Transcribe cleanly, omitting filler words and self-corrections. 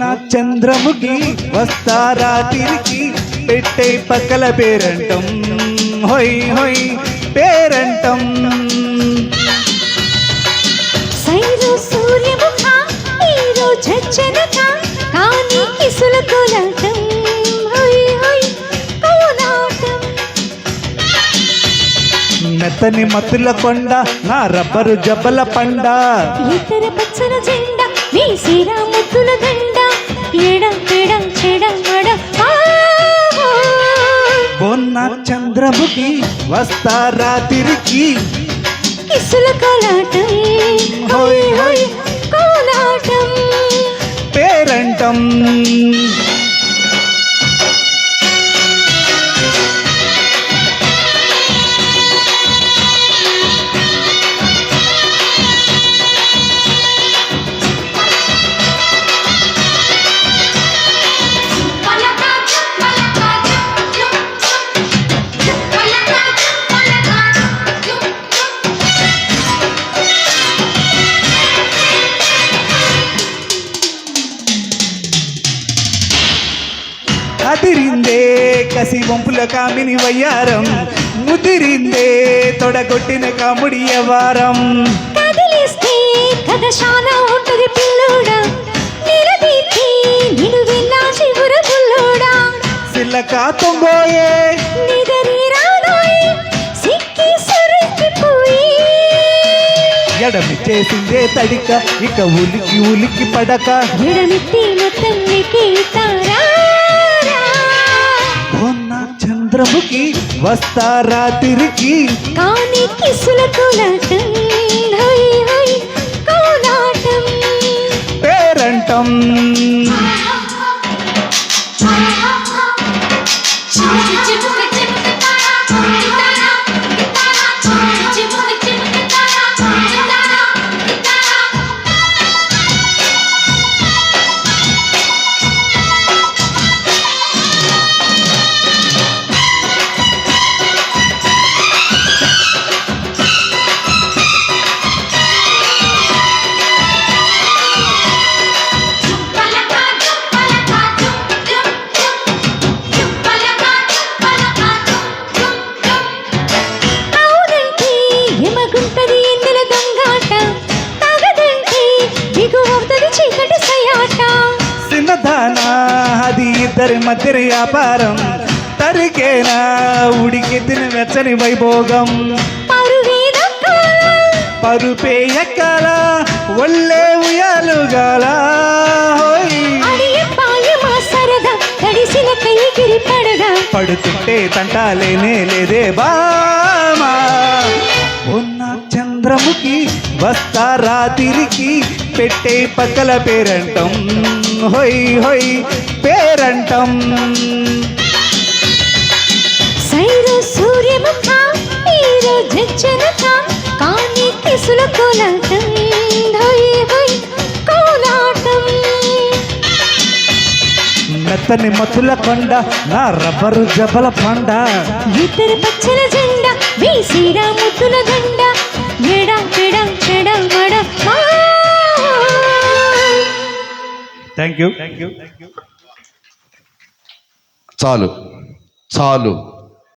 నా చంద్రముఖి వస్తారా తిరిగి పెట్టే పక్కల పేరంటం హొయ్ హొయ్ పేరంటం సైరు సూర్యముఖ హీరో చచ్చనక కాని కిసుల కోలాటం హొయ్ హొయ్ కోలాటం మెత్తని మతుల కొండ నా రబ్బరు జబ్బల పండ ఇతర పచ్చల జెండా నీ శ్రీరాముతుల దండ ఎడం ఎడం చెడం మడ నా చంద్రముఖి వస్తారా తిరిగి కిసుల కోలాటం హొయ్ హొయ్ కోలాటం పేరంటం అదిరిందే కసి వంపుల కామిని వయ్యారం ముదిరిందే తొడగొట్టిన కాముడి వారం కదిలిస్తే కథ చాలా ఉంటది పిల్లోడా నిలదీతి నిన్ను విన్నా చివుర పుల్లోడా సిల్లక తొంగోయే నిదరి రాదోయ్ సిక్కి సరికిపోయి ఎడమి చేసిందే తడిక ఇక ఉలికి ఉలికి పడక ఎడమిత్తి మొత్తం తారా నా చంద్రముఖి వస్తారా తిరిగి కాని కిసుల కోలాటం హొయ్ హొయ్ కోలాటం పేరంటం చిన్నదానా అది ఇద్దరి మధ్య వ్యాపారం తరికేనా ఉడికి తిని వెచ్చని వైభోగం పరుపే ఎక్కాల ఒళ్ళే ఉయ్యాలుగాల పడుతుంటే తంటాలేనే లేదే బామా ఉన్న చంద్రముఖి వస్తారా తిరిగి పెట్టే పక్కల పేరంటం హొయ్ హొయ్ పేరంటం సైరు సూర్యముఖ హీరో జచ్చనక కాని కిసుల కోలాటం హొయ్ హొయ్ కోలాటం మెత్తని మతుల కొండ నా రబ్బరు జబల పండ ఇద్దరు పచ్చల జెండా మీ శ్రీరాముతుల దండ ఎడం ఎడం చెడం మడ థ్యాంక్ యూ చాలు చాలు